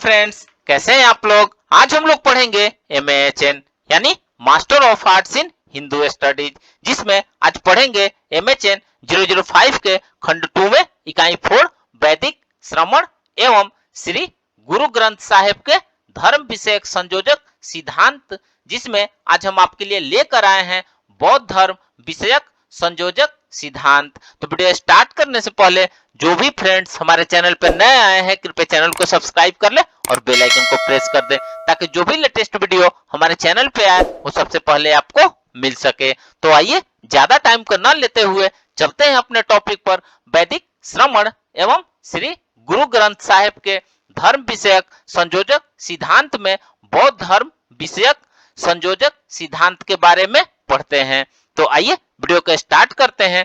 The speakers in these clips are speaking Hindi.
फ्रेंड्स, कैसे हैं आप लोग। आज हम लोग पढ़ेंगे MAHN यानी master of arts in Hindu studies, जिसमें आज पढ़ेंगे MHN 005 के खंड 2 में इकाई 4 वैदिक श्रवण एवं श्री गुरु ग्रंथ साहिब के धर्म विषयक संयोजक सिद्धांत, जिसमें आज हम आपके लिए लेकर आए हैं बौद्ध धर्म विषयक संयोजक सिद्धांत। तो वीडियो स्टार्ट करने से पहले जो भी फ्रेंड्स हमारे चैनल पर नए आए हैं, कृपया चैनल को सब्सक्राइब कर ले और बेल आइकन को प्रेस कर दे, ताकि जो भी लेटेस्ट वीडियो हमारे चैनल पे आए वो सबसे पहले आपको मिल सके। तो आइए ज्यादा टाइम को न लेते हुए चलते हैं अपने टॉपिक पर। वैदिक श्रवण एवं श्री गुरु ग्रंथ साहिब के धर्म विषयक संयोजक सिद्धांत में बौद्ध धर्म विषयक संयोजक सिद्धांत के बारे में पढ़ते हैं। तो आइए वीडियो को स्टार्ट करते हैं।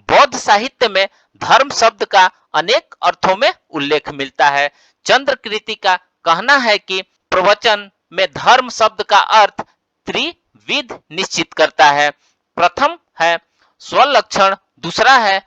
बौद्ध साहित्य में धर्म शब्द का अनेक अर्थों में उल्लेख मिलता है। चंद्रकृति का कहना है कि प्रवचन में धर्म शब्द का अर्थ त्रिविध निश्चित करता है। प्रथम है स्वलक्षण, दूसरा है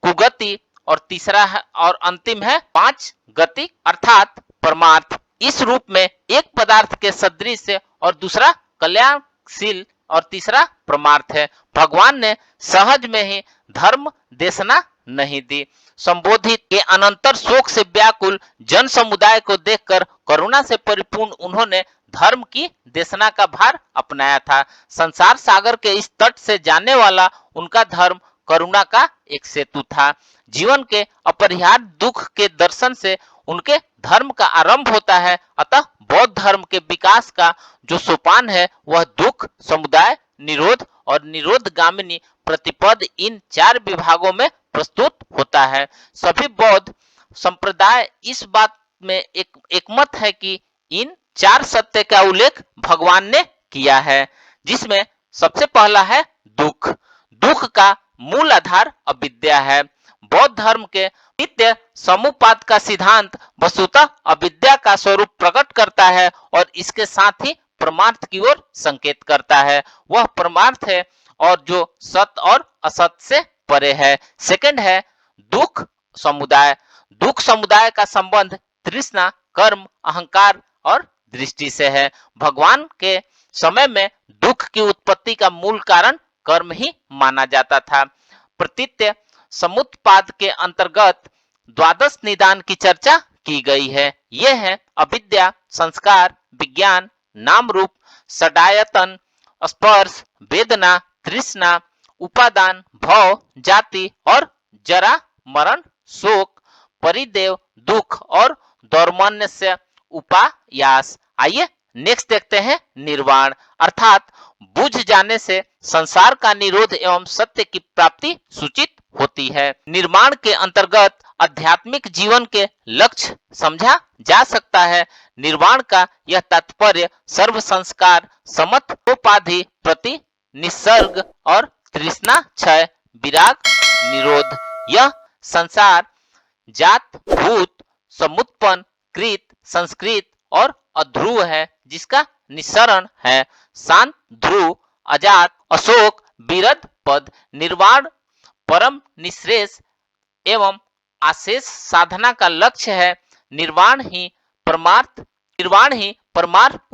कुगति और तीसरा है और अंतिम है पांच गति अर्थात परमार्थ। इस रूप में एक पदार्थ के सदृश और दूसरा कल्याणशील और तीसरा परमार्थ है। भगवान ने सहज में ही धर्म देशना नहीं दी। संबोधित के अनंतर शोक से व्याकुल जन समुदाय को देखकर करुणा से परिपूर्ण उन्होंने धर्म की देशना का भार अपनाया था। संसार सागर के इस तट से जाने वाला उनका धर्म करुणा का एक सेतु था। जीवन के अपरिहार्य दुख के दर्शन से उनके धर्म का आरंभ होता है। अतः बौद्ध धर्म के विकास का जो सोपान है वह दुख, समुदाय, निरोध और निरोधगामिनी प्रतिपद इन चार विभागों में प्रस्तुत होता है। सभी बौद्ध संप्रदाय इस बात में एकमत है कि इन चार सत्य का उल्लेख भगवान ने किया है, जिसमें सबसे पहला है दुख। दुख का मूल आधार अविद्या है। बौद्ध धर्म के नित्य समुपाद का सिद्धांत वस्तुतः अविद्या का स्वरूप प्रकट करता है और इसके साथ ही परमार्थ की ओर संकेत करता है। वह परमार्थ है और जो सत और असत से परे है। सेकंड है दुख समुदाय। दुख समुदाय का संबंध तृष्णा, कर्म, अहंकार और दृष्टि से है। भगवान के समय में दुख की उत्पत्ति का मूल कारण कर्म ही माना जाता था। प्रतीत्य समुत्पाद के अंतर्गत द्वादश निदान की चर्चा की गई है। ये है अविद्या, संस्कार, विज्ञान, नाम रूप, षडायतन, स्पर्श, वेदना, तृष्णा, उपादान, भव, जाति और जरा, मरण, शोक, परिदेव, दुख और दौर्मन्य उपायास। आइए नेक्स्ट देखते हैं निर्वाण, अर्थात बुझ जाने से संसार का निरोध एवं सत्य की प्राप्ति सूचित होती है। निर्माण के अंतर्गत आध्यात्मिक जीवन के लक्ष्य समझा जा सकता है। निर्वाण का यह तात्पर्य सर्व संस्कार, समत्वोपाधि, प्रति निसर्ग और तृष्णा क्षय, विराग, निरोध। यह संसार जात, भूत, समुत्पन्न, कृत, संस्कृत और अध्रुव है, जिसका निस्सरण है शांत, ध्रुव, अजात, अशोक, विरध पद। निर्वाण परम निश्रेष एवं आशेष साधना का लक्ष्य है। निर्वाण ही परमार्थ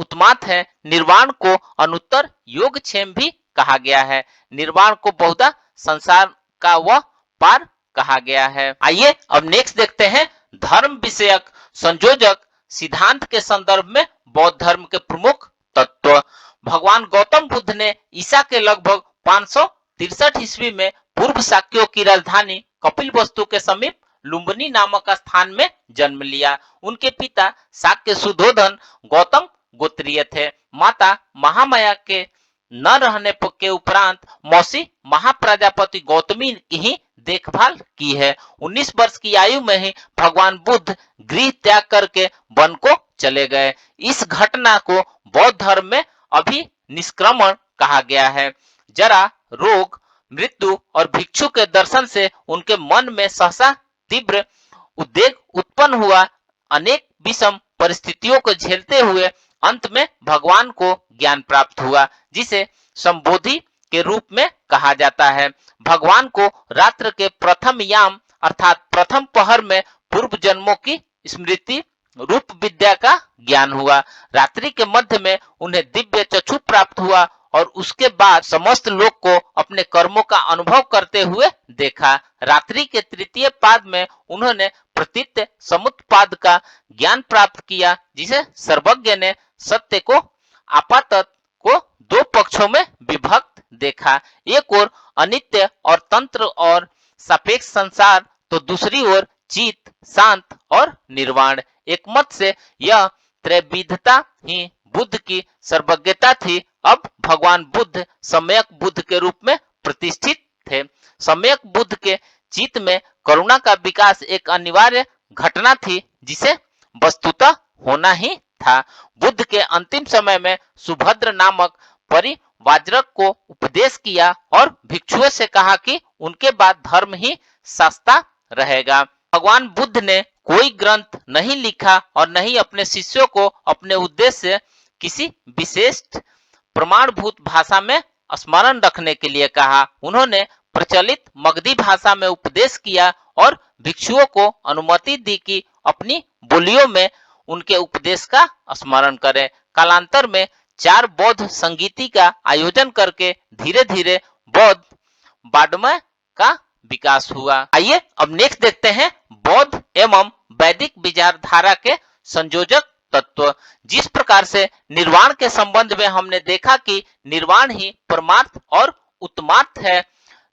उत्मात है। निर्वाण को अनुत्तर योगक्षेम भी कहा गया है। निर्वाण को बहुधा संसार का वह पार कहा गया है। आइए अब नेक्स्ट देखते हैं धर्म विषयक संयोजक सिद्धांत के संदर्भ में बौद्ध धर्म के प्रमुख तत्व। भगवान गौतम बुद्ध ने ईसा के लगभग 563 ईस्वी में पूर्व शाक्यों की राजधानी कपिलवस्तु के समीप लुम्बिनी नामक स्थान में जन्म लिया। उनके पिता शाक्य सुधोधन गौतम गोत्रीय थे। माता महामाया के न रहने के उपरांत मौसी महाप्रजापति गौतमी की ही देखभाल की है। 19 वर्ष की आयु में ही भगवान बुद्ध गृह त्याग करके वन को चले गए। इस घटना को बौद्ध धर्म में अभिनिष्क्रमण कहा गया है। जरा, रोग, मृत्यु और भिक्षु के दर्शन से उनके मन में सहसा तीव्र उद्वेग उत्पन्न हुआ। अनेक विषम परिस्थितियों को झेलते हुए अंत में भगवान को ज्ञान प्राप्त हुआ, जिसे संबोधि के रूप में कहा जाता है। भगवान को रात्र के प्रथम याम अर्थात प्रथम पहर में पूर्व जन्मों की स्मृति रूप विद्या का ज्ञान हुआ। रात्रि के मध्य में उन्हें दिव्य चक्षु प्राप्त हुआ और उसके बाद समस्त लोक को अपने कर्मों का अनुभव करते हुए देखा। रात्रि के तृतीय पाद में उन्होंने प्रतीत समुत्पाद का ज्ञान प्राप्त किया, जिसे सर्वज्ञ ने सत्य को आपातत को दो पक्षों में विभक्त देखा। एक ओर अनित्य और तंत्र और सापेक्ष संसार, तो दूसरी ओर चित, शांत और निर्वाण। एक मत से यह त्रैविधता ही बुद्ध की सर्वज्ञता थी। अब भगवान बुद्ध सम्यक बुद्ध के रूप में प्रतिष्ठित थे। सम्यक बुद्ध के चित्त में करुणा का विकास एक अनिवार्य घटना थी, जिसे वस्तुतः होना ही था। बुद्ध के अंतिम समय में सुभद्र नामक परिवाजक को उपदेश किया और भिक्षुओं से कहा कि उनके बाद धर्म ही सस्ता रहेगा। भगवान बुद्ध ने कोई ग्रंथ नहीं लिखा और न ही अपने शिष्यों को अपने उद्देश्य से किसी विशेष प्रमाणभूत भाषा में स्मरण रखने के लिए कहा। उन्होंने प्रचलित मगधी भाषा में उपदेश किया और भिक्षुओं को अनुमति दी कि अपनी बोलियों में उनके उपदेश का स्मरण करें। कालांतर में 4 बौद्ध संगीति का आयोजन करके धीरे धीरे बौद्ध बाडमय का विकास हुआ। आइए अब नेक्स्ट देखते हैं बौद्ध एवं वैदिक विचारधारा के संयोजक तत्व। जिस प्रकार से निर्वाण के संबंध में हमने देखा कि निर्वाण ही परमार्थ और उत्तमार्थ है,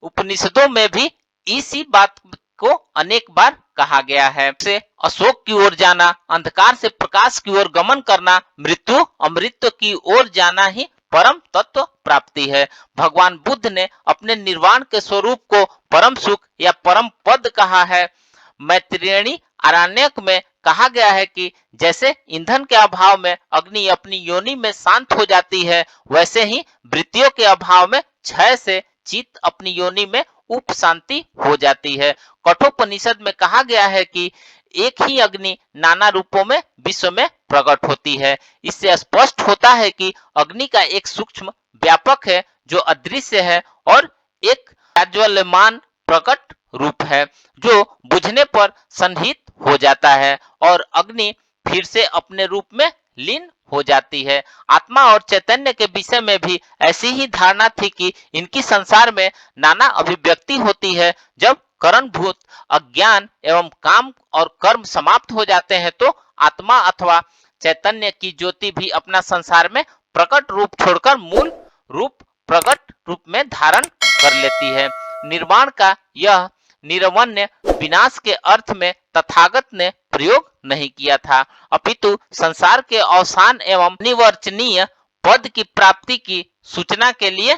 उपनिषदों में भी इसी बात को अनेक बार कहा गया है। से अशोक की ओर जाना, अंधकार से प्रकाश की ओर गमन करना, मृत्यु अमृत की ओर जाना ही परम तत्व प्राप्ति है। भगवान बुद्ध ने अपने निर्वाण के स्वरूप को परम सुख या परम पद कहा है। मैत्रेयणी आरण्यक में कहा गया है कि जैसे ईंधन के अभाव में अग्नि अपनी योनि में शांत हो जाती है, वैसे ही वृत्तियों के अभाव में क्षय से चित्त अपनी योनि में उप शांति हो जाती है। कठोपनिषद में कहा गया है कि एक ही अग्नि नाना रूपों में विश्व में प्रकट होती है। इससे स्पष्ट होता है कि अग्नि का एक सूक्ष्म व्यापक है जो अदृश्य है और एक प्रज्वल्यमान प्रकट रूप है जो बुझने पर संहित हो जाता है और अग्नि फिर से अपने रूप में लीन हो जाती है। आत्मा और चैतन्य के विषय में भी ऐसी ही धारणा थी कि इनकी संसार में नाना अभिव्यक्ति होती है। जब करणभूत अज्ञान एवं काम और कर्म समाप्त हो जाते हैं तो आत्मा अथवा चैतन्य की ज्योति भी अपना संसार में प्रकट रूप छोड़कर मूल रूप प्रकट रूप में धारण कर लेती है। निर्वाण का यह निरवन्य विनाश के अर्थ में तथागत ने प्रयोग नहीं किया था, अपितु संसार के अवसान एवं निवर्चनीय पद की प्राप्ति की सूचना के लिए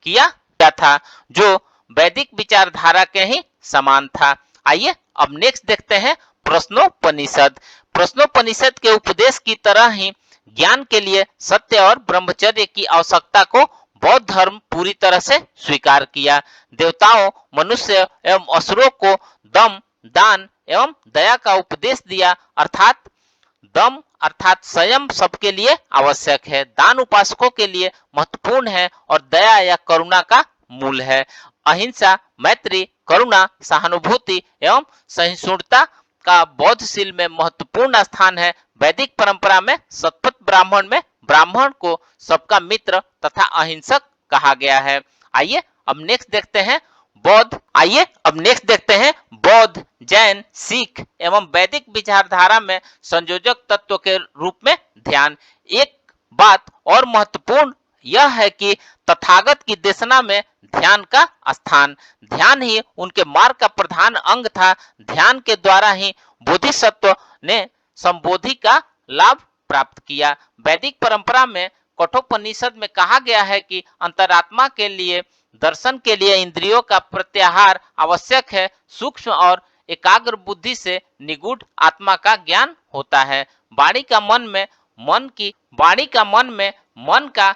किया गया था, जो वैदिक विचारधारा के ही समान था। आइए अब नेक्स्ट देखते हैं प्रश्नोपनिषद। प्रश्नोपनिषद के उपदेश की तरह ही ज्ञान के लिए सत्य और ब्रह्मचर्य की आवश्यकता को बौद्ध धर्म पूरी तरह से स्वीकार किया। देवताओं, मनुष्य एवं असुरों को दम, दान एवं दया का उपदेश दिया, अर्थात दम अर्थात संयम सबके लिए आवश्यक है, दान उपासकों के लिए महत्वपूर्ण है और दया या करुणा का मूल है। अहिंसा, मैत्री, करुणा, सहानुभूति एवं सहिष्णुता का बौद्धशील में महत्वपूर्ण स्थान है। वैदिक परंपरा में शतपथ ब्राह्मण में ब्राह्मण को सबका मित्र तथा अहिंसक कहा गया है। आइए अब नेक्स्ट देखते हैं बौद्ध, जैन, सिख एवं वैदिक विचारधारा में संयोजक तत्व के रूप में ध्यान। एक बात और महत्वपूर्ण यह है कि तथागत की देशना में ध्यान का स्थान, ध्यान ही उनके मार्ग का प्रधान अंग था। ध्यान के द्वारा ही बोधिसत्व ने संबोधि का लाभ प्राप्त किया। वैदिक परंपरा में कठोपनिषद में कहा गया है कि अंतरात्मा के लिए दर्शन के लिए इंद्रियों का प्रत्याहार आवश्यक है। सूक्ष्म और एकाग्र बुद्धि से निगूढ़ आत्मा का ज्ञान होता है। वाणी का मन का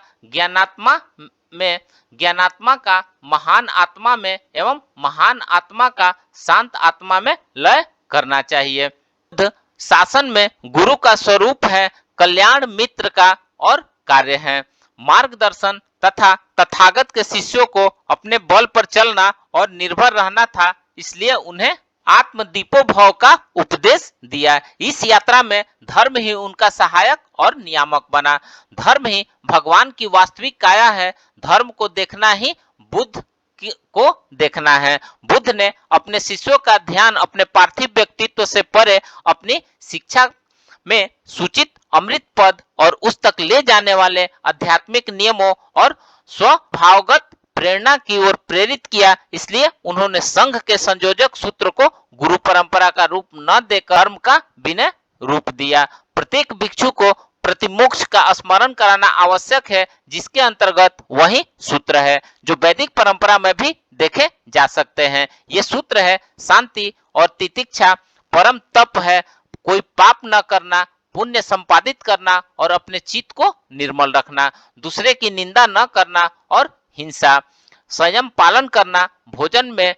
ज्ञानात्मा का महान आत्मा में एवं महान आत्मा का शांत आत्मा में लय करना चाहिए। बुद्ध शासन में गुरु का स्वरूप है, कल्याण मित्र का और कार्य है। मार्गदर्शन तथा तथागत के शिष्यों को अपने बल पर चलना और निर्भर रहना था, इसलिए उन्हें आत्मदीपोभव का उपदेश दिया। इस यात्रा में धर्म ही उनका सहायक और नियामक बना। धर्म ही भगवान की वास्तविक काया है। धर्म को देखना ही बुद्ध को देखना है। बुद्ध ने अपने शिष्यों का ध्यान अपने पार्थिव व्यक्तित्व से परे अपनी शिक्षा में सूचित अमृत पद और उस तक ले जाने वाले आध्यात्मिक नियमों और स्वभावगत प्रेरणा की ओर प्रेरित किया। इसलिए उन्होंने संघ के संयोजक सूत्र को गुरु परंपरा का रूप न देकर धर्म का विनय रूप दिया। प्रत्येक भिक्षु को प्रतिमोक्ष का स्मरण कराना आवश्यक है, जिसके अंतर्गत वही सूत्र है जो वैदिक परंपरा में भी देखे जा सकते हैं। ये सूत्र है शांति और तितिक्षा, परम तप है कोई पाप न करना, पुण्य संपादित करना और अपने चित्त को निर्मल रखना, दूसरे की निंदा न करना और हिंसा, संयम पालन करना, भोजन में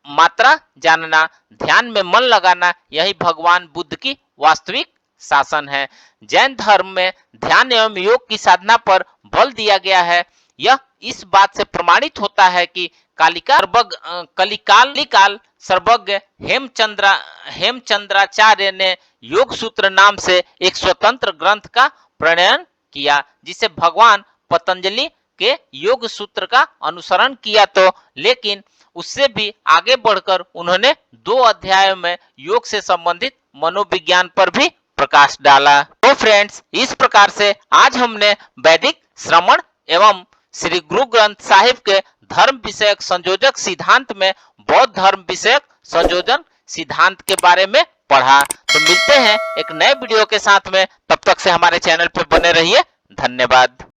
मात्रा जानना, ध्यान में मन लगाना, यही भगवान बुद्ध की वास्तविक शासन है। जैन धर्म में ध्यान एवं योग की साधना पर बल दिया गया है। यह इस बात से प्रमाणित होता है कि कलिकाल सर्वज्ञ हेमचंद्राचार्य ने योग सूत्र नाम से एक स्वतंत्र ग्रंथ का प्रणयन किया, जिसे भगवान पतंजलि के योग सूत्र का अनुसरण किया तो, लेकिन उससे भी आगे बढ़कर उन्होंने 2 अध्यायों में योग से संबंधित मनोविज्ञान पर भी प्रकाश डाला। तो फ्रेंड्स, इस प्रकार से आज हमने वैदिक श्रवण एवं श्री गुरु ग्रंथ साहिब के धर्म विषयक संयोजक सिद्धांत में बौद्ध धर्म विषयक संयोजन सिद्धांत के बारे में पढ़ा। तो मिलते हैं एक नए वीडियो के साथ में, तब तक से हमारे चैनल पर बने रहिए। धन्यवाद।